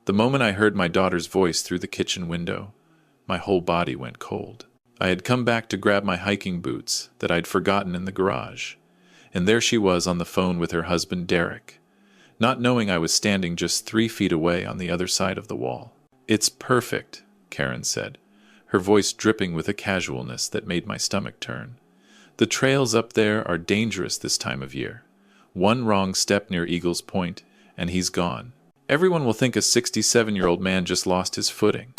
The moment I heard my daughter's voice through the kitchen window, my whole body went cold. I had come back to grab my hiking boots that I'd forgotten in the garage, and there she was on the phone with her husband Derek, not knowing I was standing just 3 feet away on the other side of the wall. "It's perfect," Karen said, her voice dripping with a casualness that made my stomach turn. "The trails up there are dangerous this time of year. One wrong step near Eagle's Point, and he's gone. Everyone will think a 67-year-old man just lost his footing.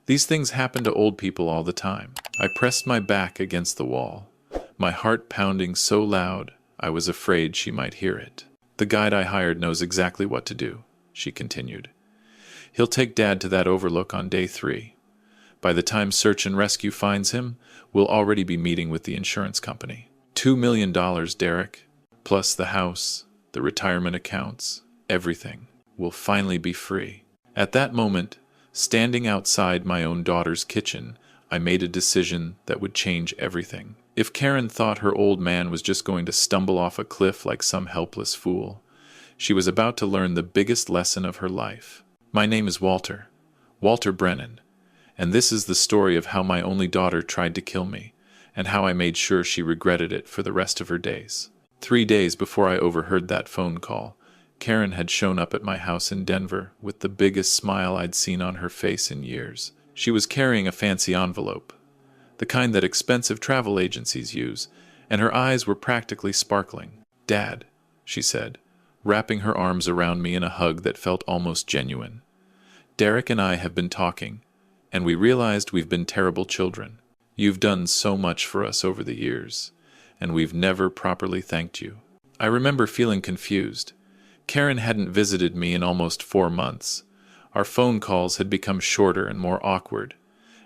These things happen to old people all the time." I pressed my back against the wall, my heart pounding so loud I was afraid she might hear it. "The guide I hired knows exactly what to do," she continued. "He'll take Dad to that overlook on day 3. By the time search and rescue finds him, we'll already be meeting with the insurance company. $2 million, Derek, plus the house, the retirement accounts, everything. We'll finally be free." At that moment, standing outside my own daughter's kitchen, I made a decision that would change everything. If Karen thought her old man was just going to stumble off a cliff like some helpless fool, she was about to learn the biggest lesson of her life. My name is Walter Brennan, and this is the story of how my only daughter tried to kill me, and how I made sure she regretted it for the rest of her days. 3 days before I overheard that phone call, Karen had shown up at my house in Denver with the biggest smile I'd seen on her face in years. She was carrying a fancy envelope, the kind that expensive travel agencies use, and her eyes were practically sparkling. "Dad," she said, wrapping her arms around me in a hug that felt almost genuine. "Derek and I have been talking, and we realized we've been terrible children. You've done so much for us over the years, and we've never properly thanked you." I remember feeling confused. Karen hadn't visited me in almost 4 months. Our phone calls had become shorter and more awkward,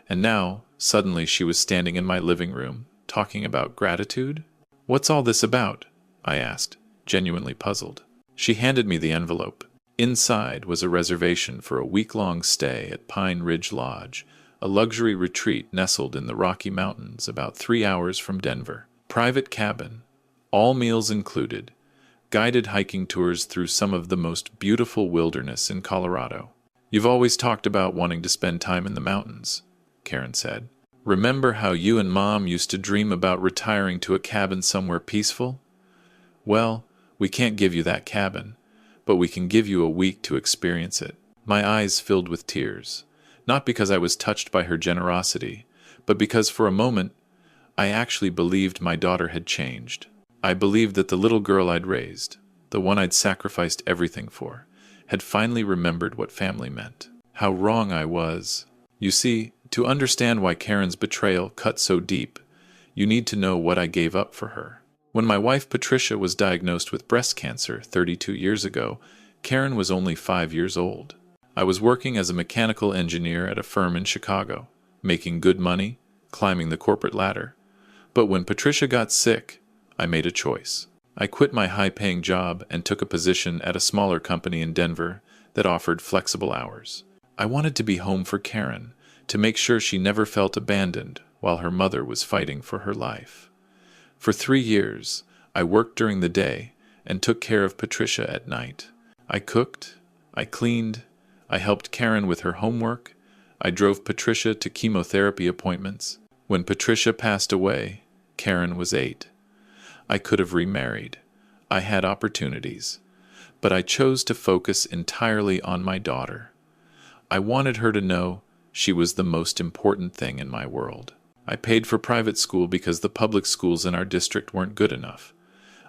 and now, suddenly she was standing in my living room, talking about gratitude? "What's all this about?" I asked, genuinely puzzled. She handed me the envelope. Inside was a reservation for a week-long stay at Pine Ridge Lodge, a luxury retreat nestled in the Rocky Mountains about 3 hours from Denver. Private cabin, all meals included, guided hiking tours through some of the most beautiful wilderness in Colorado. "You've always talked about wanting to spend time in the mountains," Karen said. "Remember how you and Mom used to dream about retiring to a cabin somewhere peaceful? Well, we can't give you that cabin, but we can give you a week to experience it." My eyes filled with tears, not because I was touched by her generosity, but because for a moment I actually believed my daughter had changed. I believed that the little girl I'd raised, the one I'd sacrificed everything for, had finally remembered what family meant. How wrong I was. You see, to understand why Karen's betrayal cut so deep, you need to know what I gave up for her. When my wife Patricia was diagnosed with breast cancer 32 years ago, Karen was only 5 years old. I was working as a mechanical engineer at a firm in Chicago, making good money, climbing the corporate ladder. But when Patricia got sick, I made a choice. I quit my high-paying job and took a position at a smaller company in Denver that offered flexible hours. I wanted to be home for Karen, to make sure she never felt abandoned while her mother was fighting for her life. For 3 years, I worked during the day and took care of Patricia at night. I cooked, I cleaned, I helped Karen with her homework, I drove Patricia to chemotherapy appointments. When Patricia passed away, Karen was 8. I could have remarried. I had opportunities. But I chose to focus entirely on my daughter. I wanted her to know she was the most important thing in my world. I paid for private school because the public schools in our district weren't good enough.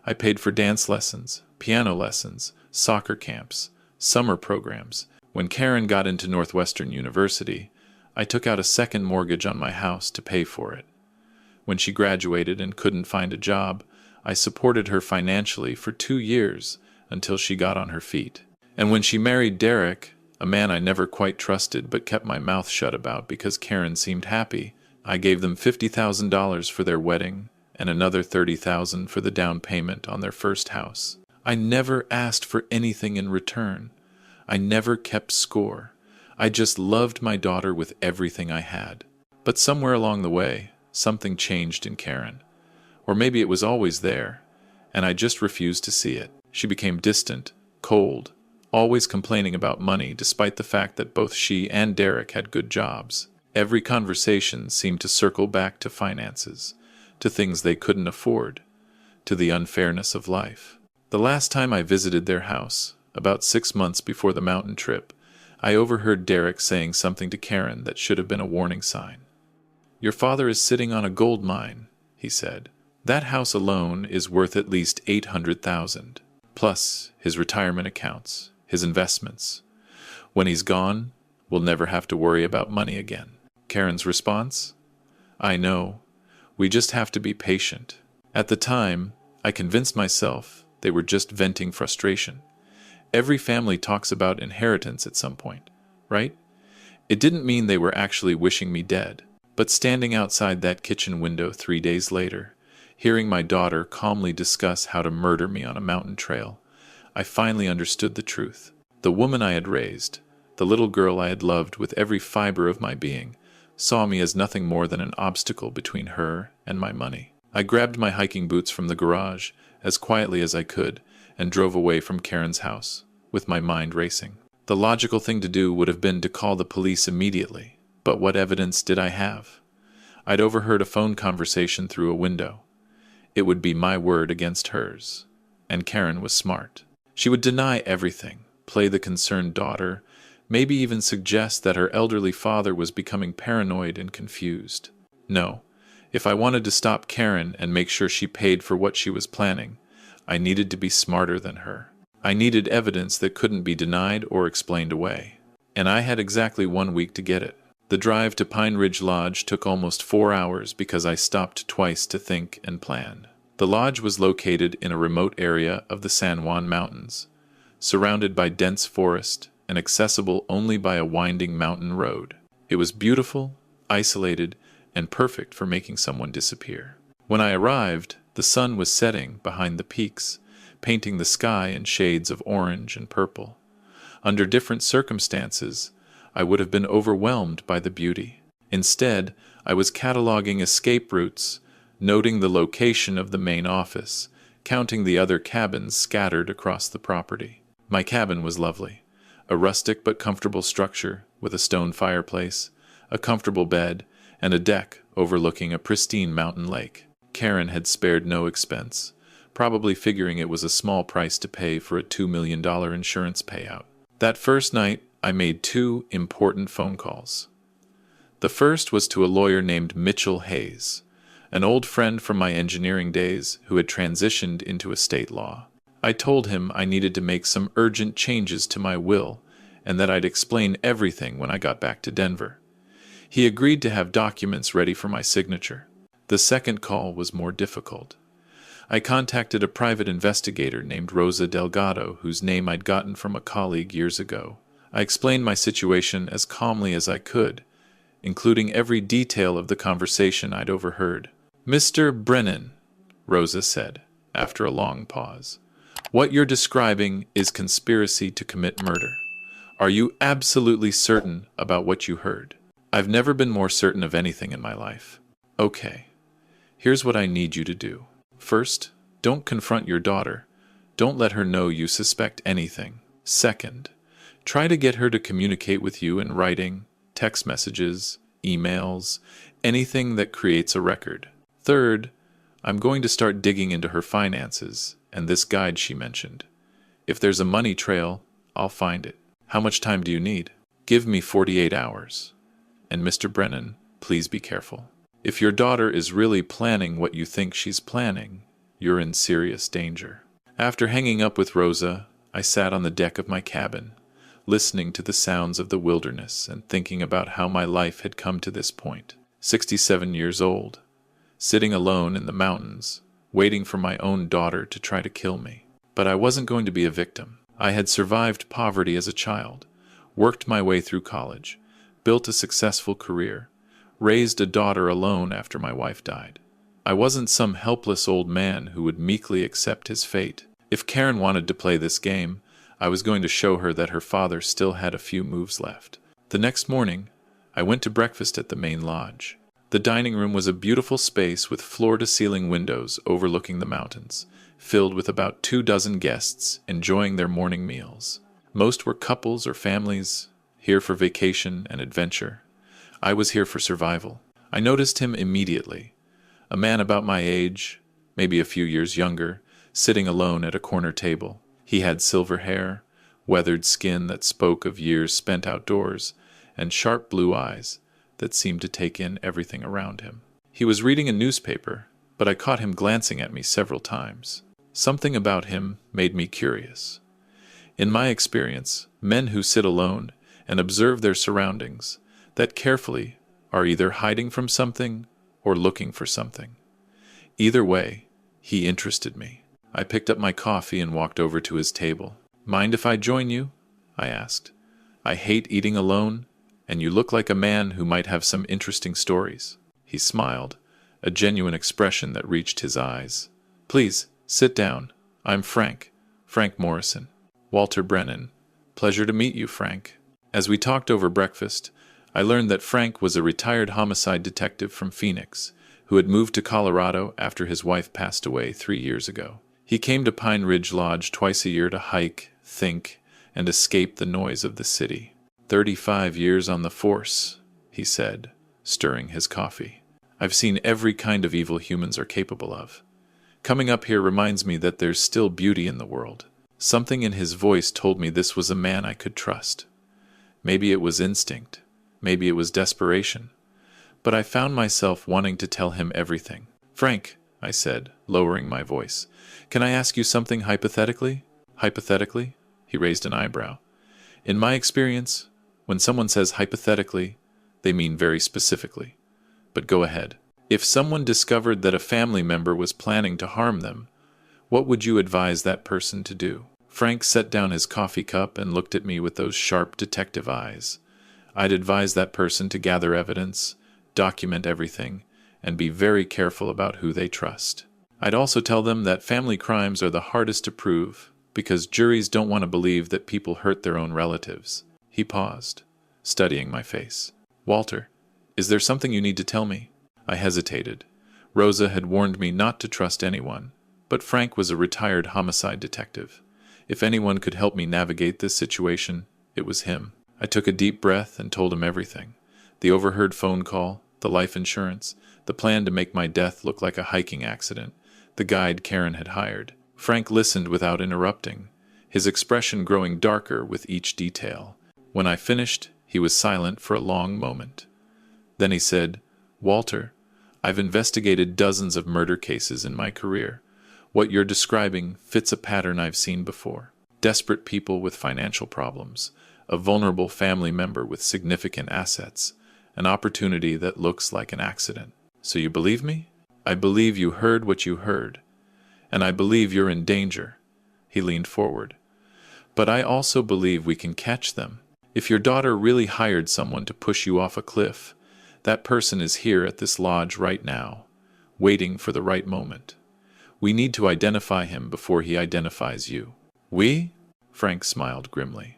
I paid for dance lessons, piano lessons, soccer camps, summer programs. When Karen got into Northwestern University, I took out a second mortgage on my house to pay for it. When she graduated and couldn't find a job, I supported her financially for 2 years until she got on her feet. And when she married Derek, a man I never quite trusted but kept my mouth shut about because Karen seemed happy, I gave them $50,000 for their wedding and another $30,000 for the down payment on their first house. I never asked for anything in return. I never kept score. I just loved my daughter with everything I had. But somewhere along the way, something changed in Karen. Or maybe it was always there, and I just refused to see it. She became distant, cold, always complaining about money despite the fact that both she and Derek had good jobs. Every conversation seemed to circle back to finances, to things they couldn't afford, to the unfairness of life. The last time I visited their house, about 6 months before the mountain trip, I overheard Derek saying something to Karen that should have been a warning sign. "Your father is sitting on a gold mine," he said. "That house alone is worth at least $800,000, plus his retirement accounts, his investments. When he's gone, we'll never have to worry about money again." Karen's response? "I know. We just have to be patient." At the time, I convinced myself they were just venting frustration. Every family talks about inheritance at some point, right? It didn't mean they were actually wishing me dead, but standing outside that kitchen window 3 days later, hearing my daughter calmly discuss how to murder me on a mountain trail, I finally understood the truth. The woman I had raised, the little girl I had loved with every fiber of my being, saw me as nothing more than an obstacle between her and my money. I grabbed my hiking boots from the garage as quietly as I could and drove away from Karen's house, with my mind racing. The logical thing to do would have been to call the police immediately, but what evidence did I have? I'd overheard a phone conversation through a window. It would be my word against hers. And Karen was smart. She would deny everything, play the concerned daughter, maybe even suggest that her elderly father was becoming paranoid and confused. No, if I wanted to stop Karen and make sure she paid for what she was planning, I needed to be smarter than her. I needed evidence that couldn't be denied or explained away. And I had exactly 1 week to get it. The drive to Pine Ridge Lodge took almost 4 hours because I stopped twice to think and plan. The lodge was located in a remote area of the San Juan Mountains, surrounded by dense forest and accessible only by a winding mountain road. It was beautiful, isolated, and perfect for making someone disappear. When I arrived, the sun was setting behind the peaks, painting the sky in shades of orange and purple. Under different circumstances, I would have been overwhelmed by the beauty. Instead, I was cataloging escape routes, noting the location of the main office, counting the other cabins scattered across the property. My cabin was lovely, a rustic but comfortable structure with a stone fireplace, a comfortable bed, and a deck overlooking a pristine mountain lake. Karen had spared no expense, probably figuring it was a small price to pay for a $2 million insurance payout. That first night, I made 2 important phone calls. The first was to a lawyer named Mitchell Hayes, an old friend from my engineering days who had transitioned into estate law. I told him I needed to make some urgent changes to my will and that I'd explain everything when I got back to Denver. He agreed to have documents ready for my signature. The second call was more difficult. I contacted a private investigator named Rosa Delgado, whose name I'd gotten from a colleague years ago. I explained my situation as calmly as I could, including every detail of the conversation I'd overheard. "Mr. Brennan," Rosa said, after a long pause, "what you're describing is conspiracy to commit murder. Are you absolutely certain about what you heard?" "I've never been more certain of anything in my life." "Okay. Here's what I need you to do. First, don't confront your daughter. Don't let her know you suspect anything. Second, try to get her to communicate with you in writing, text messages, emails, anything that creates a record. Third, I'm going to start digging into her finances and this guide she mentioned. If there's a money trail, I'll find it. How much time do you need?" "Give me 48 hours. And Mr. Brennan, please be careful. If your daughter is really planning what you think she's planning, you're in serious danger." After hanging up with Rosa, I sat on the deck of my cabin, listening to the sounds of the wilderness and thinking about how my life had come to this point. 67 years old, sitting alone in the mountains, waiting for my own daughter to try to kill me. But I wasn't going to be a victim. I had survived poverty as a child, worked my way through college, built a successful career, raised a daughter alone after my wife died. I wasn't some helpless old man who would meekly accept his fate. If Karen wanted to play this game, I was going to show her that her father still had a few moves left. The next morning, I went to breakfast at the main lodge. The dining room was a beautiful space with floor-to-ceiling windows overlooking the mountains, filled with about 24 guests enjoying their morning meals. Most were couples or families, here for vacation and adventure. I was here for survival. I noticed him immediately. A man about my age, maybe a few years younger, sitting alone at a corner table. He had silver hair, weathered skin that spoke of years spent outdoors, and sharp blue eyes that seemed to take in everything around him. He was reading a newspaper, but I caught him glancing at me several times. Something about him made me curious. In my experience, men who sit alone and observe their surroundings that carefully are either hiding from something or looking for something. Either way, he interested me. I picked up my coffee and walked over to his table. "Mind if I join you?" I asked. "I hate eating alone, and you look like a man who might have some interesting stories." He smiled, a genuine expression that reached his eyes. "Please, sit down. I'm Frank Morrison. Walter Brennan. Pleasure to meet you, Frank." As we talked over breakfast, I learned that Frank was a retired homicide detective from Phoenix, who had moved to Colorado after his wife passed away 3 years ago. He came to Pine Ridge Lodge twice a year to hike, think, and escape the noise of the city. 35 years on the force, he said, stirring his coffee. I've seen every kind of evil humans are capable of. Coming up here reminds me that there's still beauty in the world. Something in his voice told me this was a man I could trust. Maybe it was instinct. Maybe it was desperation. But I found myself wanting to tell him everything. "Frank," I said, lowering my voice, "can I ask you something hypothetically?" "Hypothetically?" He raised an eyebrow. "In my experience, when someone says hypothetically, they mean very specifically. But go ahead. If someone discovered that a family member was planning to harm them, what would you advise that person to do?" Frank set down his coffee cup and looked at me with those sharp detective eyes. "I'd advise that person to gather evidence, document everything, and be very careful about who they trust. I'd also tell them that family crimes are the hardest to prove because juries don't want to believe that people hurt their own relatives." He paused, studying my face. "Walter, is there something you need to tell me?" I hesitated. Rosa had warned me not to trust anyone, but Frank was a retired homicide detective. If anyone could help me navigate this situation, it was him. I took a deep breath and told him everything. The overheard phone call, the life insurance, the plan to make my death look like a hiking accident, the guide Karen had hired. Frank listened without interrupting, his expression growing darker with each detail. When I finished, he was silent for a long moment. Then he said, "Walter, I've investigated dozens of murder cases in my career. What you're describing fits a pattern I've seen before. Desperate people with financial problems, a vulnerable family member with significant assets, an opportunity that looks like an accident. So you believe me?" "I believe you heard what you heard, and I believe you're in danger." He leaned forward. "But I also believe we can catch them. If your daughter really hired someone to push you off a cliff, that person is here at this lodge right now, waiting for the right moment. We need to identify him before he identifies you." "We?" Frank smiled grimly.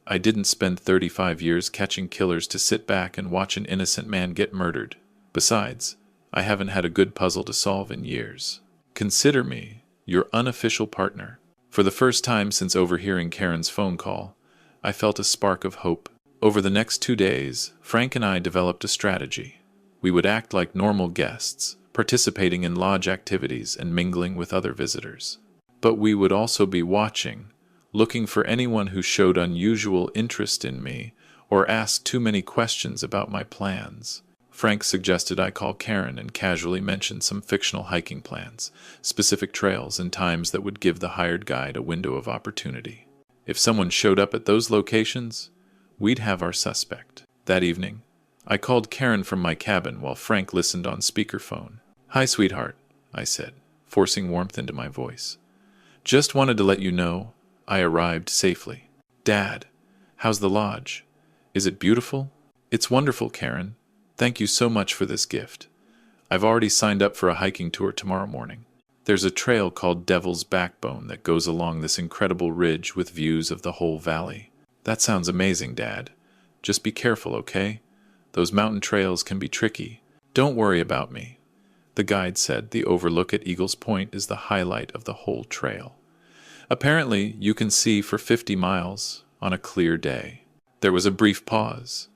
"I didn't spend 35 years catching killers to sit back and watch an innocent man get murdered. Besides, I haven't had a good puzzle to solve in years. Consider me your unofficial partner." For the first time since overhearing Karen's phone call, I felt a spark of hope. Over the next 2 days, Frank and I developed a strategy. We would act like normal guests, participating in lodge activities and mingling with other visitors. But we would also be watching, looking for anyone who showed unusual interest in me or asked too many questions about my plans. Frank suggested I call Karen and casually mention some fictional hiking plans, specific trails and times that would give the hired guide a window of opportunity. If someone showed up at those locations, we'd have our suspect. That evening, I called Karen from my cabin while Frank listened on speakerphone. "Hi, sweetheart," I said, forcing warmth into my voice. "Just wanted to let you know I arrived safely." "Dad, how's the lodge? Is it beautiful?" "It's wonderful, Karen. Thank you so much for this gift. I've already signed up for a hiking tour tomorrow morning. There's a trail called Devil's Backbone that goes along this incredible ridge with views of the whole valley." "That sounds amazing, Dad. Just be careful, okay? Those mountain trails can be tricky." "Don't worry about me." The guide said the overlook at Eagles Point is the highlight of the whole trail. Apparently, you can see for 50 miles, on a clear day. There was a brief pause.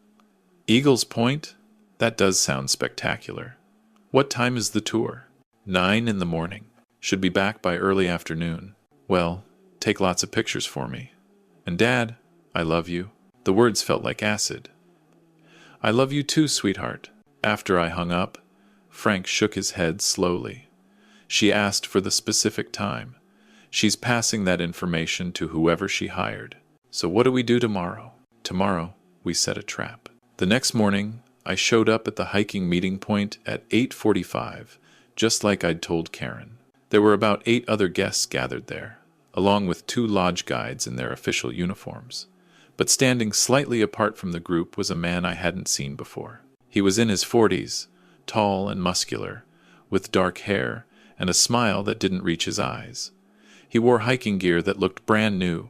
Eagles Point? That does sound spectacular. What time is the tour? 9 in the morning. Should be back by early afternoon. Well, take lots of pictures for me. And Dad, I love you. The words felt like acid. I love you too, sweetheart. After I hung up, Frank shook his head slowly. She asked for the specific time. She's passing that information to whoever she hired. So what do we do tomorrow? Tomorrow, we set a trap. The next morning, I showed up at the hiking meeting point at 8:45, just like I'd told Karen. There were about 8 other guests gathered there, along with 2 lodge guides in their official uniforms. But standing slightly apart from the group was a man I hadn't seen before. He was in his 40s, tall and muscular, with dark hair and a smile that didn't reach his eyes. He wore hiking gear that looked brand new,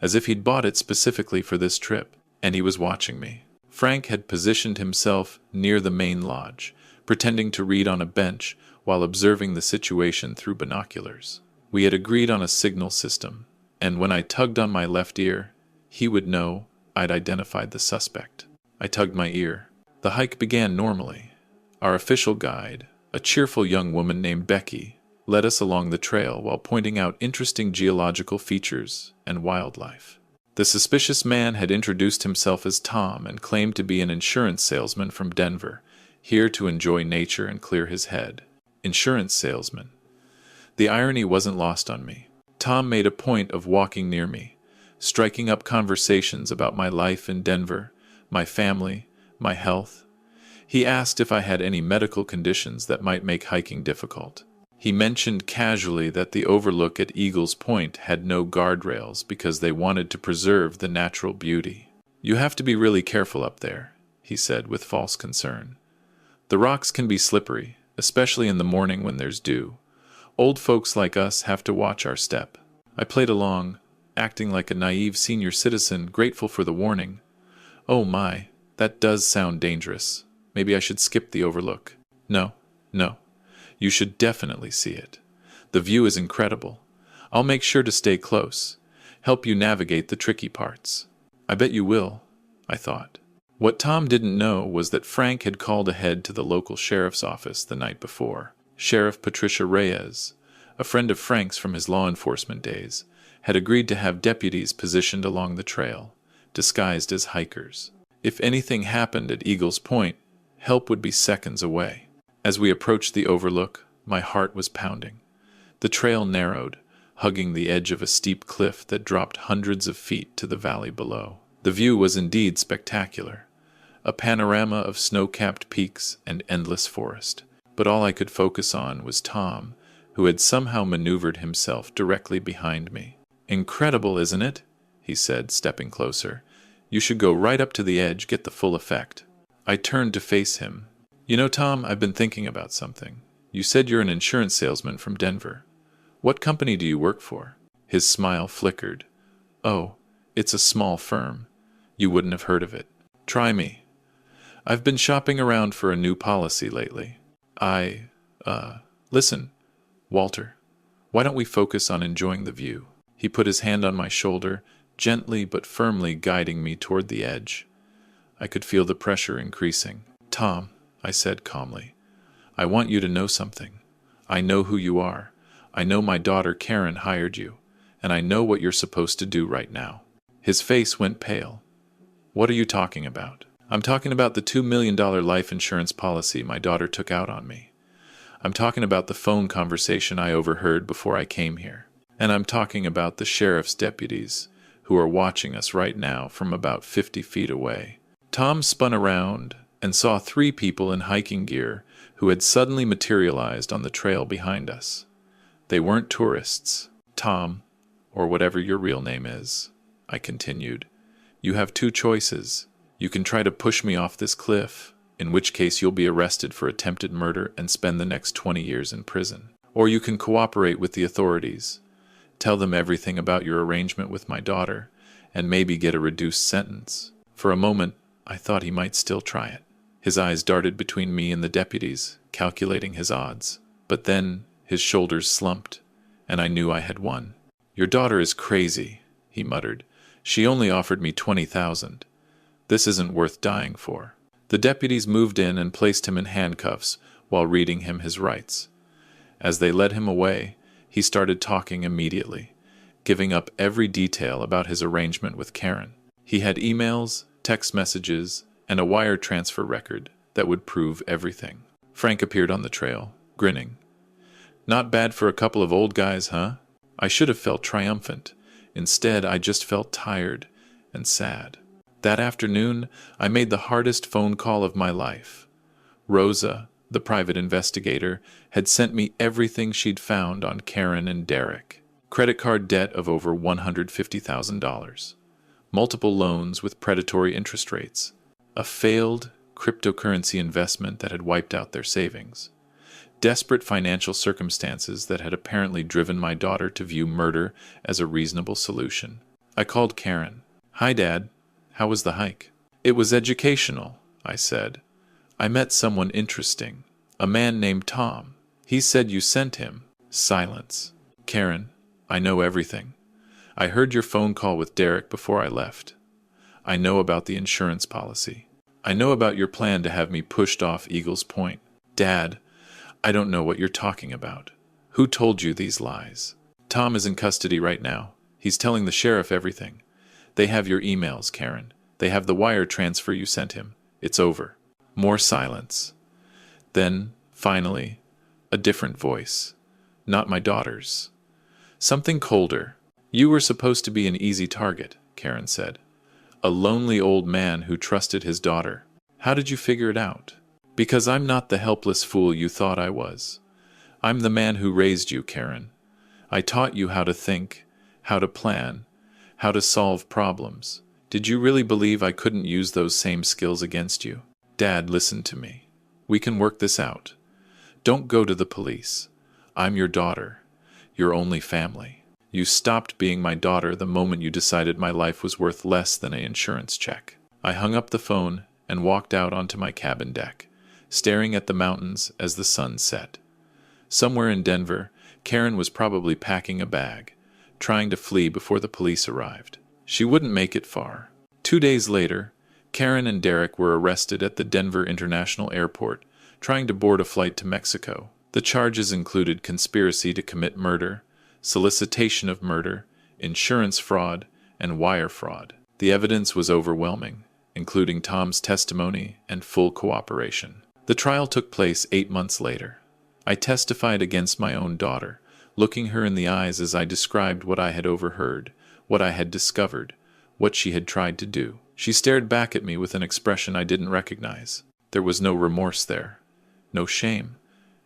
as if he'd bought it specifically for this trip, and he was watching me. Frank had positioned himself near the main lodge, pretending to read on a bench while observing the situation through binoculars. We had agreed on a signal system, and when I tugged on my left ear, he would know I'd identified the suspect. I tugged my ear. The hike began normally. Our official guide, a cheerful young woman named Becky, led us along the trail while pointing out interesting geological features and wildlife. The suspicious man had introduced himself as Tom and claimed to be an insurance salesman from Denver, here to enjoy nature and clear his head. Insurance salesman. The irony wasn't lost on me. Tom made a point of walking near me, striking up conversations about my life in Denver, my family, my health. He asked if I had any medical conditions that might make hiking difficult. He mentioned casually that the overlook at Eagles Point had no guardrails because they wanted to preserve the natural beauty. You have to be really careful up there, he said with false concern. The rocks can be slippery, especially in the morning when there's dew. Old folks like us have to watch our step. I played along, acting like a naive senior citizen, grateful for the warning. Oh my, that does sound dangerous. Maybe I should skip the overlook. No. You should definitely see it. The view is incredible. I'll make sure to stay close, help you navigate the tricky parts. I bet you will, I thought. What Tom didn't know was that Frank had called ahead to the local sheriff's office the night before. Sheriff Patricia Reyes, a friend of Frank's from his law enforcement days, had agreed to have deputies positioned along the trail, disguised as hikers. If anything happened at Eagles Point, help would be seconds away. As we approached the overlook, my heart was pounding. The trail narrowed, hugging the edge of a steep cliff that dropped hundreds of feet to the valley below. The view was indeed spectacular, a panorama of snow-capped peaks and endless forest. But all I could focus on was Tom, who had somehow maneuvered himself directly behind me. Incredible, isn't it? He said, stepping closer. You should go right up to the edge, get the full effect. I turned to face him. You know, Tom, I've been thinking about something. You said you're an insurance salesman from Denver. What company do you work for? His smile flickered. Oh, it's a small firm. You wouldn't have heard of it. Try me. I've been shopping around for a new policy lately. Listen, Walter, why don't we focus on enjoying the view? He put his hand on my shoulder, gently but firmly guiding me toward the edge. I could feel the pressure increasing. Tom, I said calmly, I want you to know something. I know who you are. I know my daughter Karen hired you, and I know what you're supposed to do right now. His face went pale. What are you talking about? I'm talking about the $2 million life insurance policy my daughter took out on me. I'm talking about the phone conversation I overheard before I came here. And I'm talking about the sheriff's deputies who are watching us right now from about 50 feet away. Tom spun around and saw 3 people in hiking gear who had suddenly materialized on the trail behind us. They weren't tourists. Tom, or whatever your real name is, I continued. You have 2 choices. You can try to push me off this cliff, in which case you'll be arrested for attempted murder and spend the next 20 years in prison. Or you can cooperate with the authorities, tell them everything about your arrangement with my daughter, and maybe get a reduced sentence. For a moment, I thought he might still try it. His eyes darted between me and the deputies, calculating his odds. But then his shoulders slumped, and I knew I had won. Your daughter is crazy, he muttered. She only offered me 20,000. This isn't worth dying for. The deputies moved in and placed him in handcuffs while reading him his rights. As they led him away, he started talking immediately, giving up every detail about his arrangement with Karen. He had emails, text messages, and a wire transfer record that would prove everything. Frank appeared on the trail, grinning. Not bad for a couple of old guys, huh? I should have felt triumphant. Instead, I just felt tired and sad. That afternoon, I made the hardest phone call of my life. Rosa, the private investigator, had sent me everything she'd found on Karen and Derek. Credit card debt of over $150,000. Multiple loans with predatory interest rates. A failed cryptocurrency investment that had wiped out their savings. Desperate financial circumstances that had apparently driven my daughter to view murder as a reasonable solution. I called Karen. "Hi, Dad. How was the hike?" "It was educational," I said. "I met someone interesting. A man named Tom. He said you sent him." Silence. "Karen, I know everything. I heard your phone call with Derek before I left. I know about the insurance policy. I know about your plan to have me pushed off Eagles Point. Dad, I don't know what you're talking about. Who told you these lies?" "Tom is in custody right now. He's telling the sheriff everything. They have your emails, Karen. They have the wire transfer you sent him. It's over." More silence. Then, finally, a different voice. Not my daughter's. Something colder. "You were supposed to be an easy target," Karen said. "A lonely old man who trusted his daughter. How did you figure it out?" "Because I'm not the helpless fool you thought I was. I'm the man who raised you, Karen. I taught you how to think, how to plan, how to solve problems. Did you really believe I couldn't use those same skills against you? Dad, listen to me. We can work this out. Don't go to the police. I'm your daughter, your only family. You stopped being my daughter the moment you decided my life was worth less than an insurance check." I hung up the phone and walked out onto my cabin deck, staring at the mountains as the sun set. Somewhere in Denver, Karen was probably packing a bag, trying to flee before the police arrived. She wouldn't make it far. 2 days later, Karen and Derek were arrested at the Denver International Airport, trying to board a flight to Mexico. The charges included conspiracy to commit murder, solicitation of murder, insurance fraud, and wire fraud. The evidence was overwhelming, including Tom's testimony and full cooperation. The trial took place 8 months later. I testified against my own daughter, looking her in the eyes as I described what I had overheard, what I had discovered, what she had tried to do. She stared back at me with an expression I didn't recognize. There was no remorse there, no shame,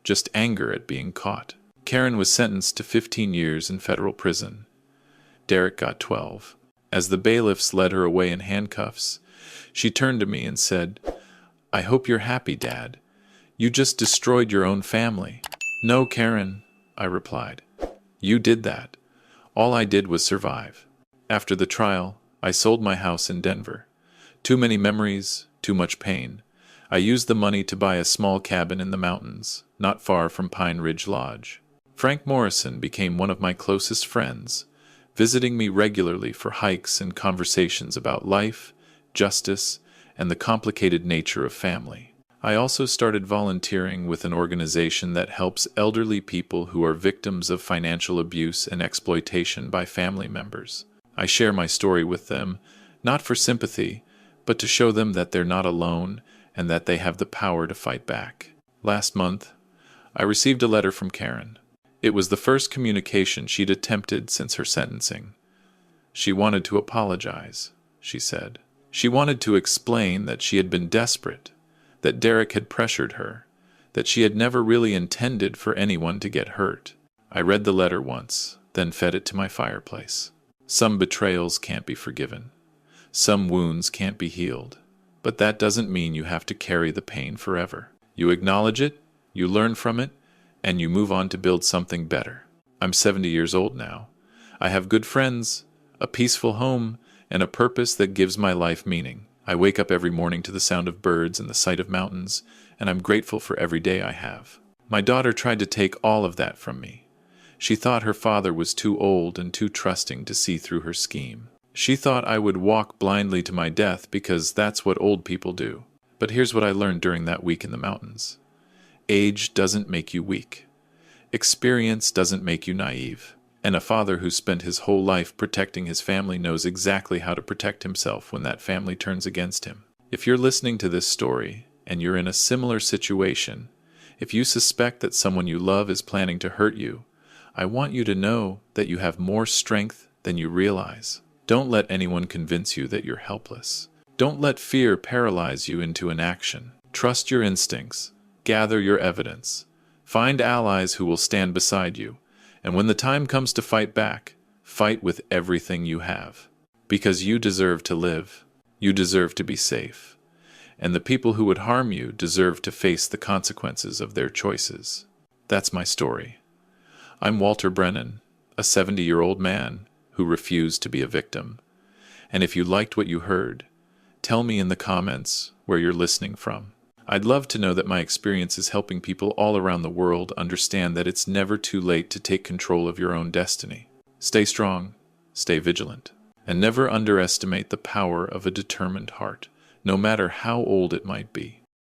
just anger at being caught. Karen was sentenced to 15 years in federal prison. Derek got 12. As the bailiffs led her away in handcuffs, she turned to me and said, "I hope you're happy, Dad. You just destroyed your own family." "No, Karen," I replied. "You did that. All I did was survive." After the trial, I sold my house in Denver. Too many memories, too much pain. I used the money to buy a small cabin in the mountains, not far from Pine Ridge Lodge. Frank Morrison became one of my closest friends, visiting me regularly for hikes and conversations about life, justice, and the complicated nature of family. I also started volunteering with an organization that helps elderly people who are victims of financial abuse and exploitation by family members. I share my story with them, not for sympathy, but to show them that they're not alone and that they have the power to fight back. Last month, I received a letter from Karen. It was the first communication she'd attempted since her sentencing. She wanted to apologize, she said. She wanted to explain that she had been desperate, that Derek had pressured her, that she had never really intended for anyone to get hurt. I read the letter once, then fed it to my fireplace. Some betrayals can't be forgiven. Some wounds can't be healed. But that doesn't mean you have to carry the pain forever. You acknowledge it, you learn from it, and you move on to build something better. I'm 70 years old now. I have good friends, a peaceful home, and a purpose that gives my life meaning. I wake up every morning to the sound of birds and the sight of mountains, and I'm grateful for every day I have. My daughter tried to take all of that from me. She thought her father was too old and too trusting to see through her scheme. She thought I would walk blindly to my death because that's what old people do. But here's what I learned during that week in the mountains. Age doesn't make you weak. Experience doesn't make you naive. And a father who spent his whole life protecting his family knows exactly how to protect himself when that family turns against him. If you're listening to this story and you're in a similar situation, if you suspect that someone you love is planning to hurt you, I want you to know that you have more strength than you realize. Don't let anyone convince you that you're helpless. Don't let fear paralyze you into inaction. Trust your instincts. Gather your evidence. Find allies who will stand beside you. And when the time comes to fight back, fight with everything you have. Because you deserve to live. You deserve to be safe. And the people who would harm you deserve to face the consequences of their choices. That's my story. I'm Walter Brennan, a 70-year-old man who refused to be a victim. And if you liked what you heard, tell me in the comments where you're listening from. I'd love to know that my experience is helping people all around the world understand that it's never too late to take control of your own destiny. Stay strong, stay vigilant, and never underestimate the power of a determined heart, no matter how old it might be.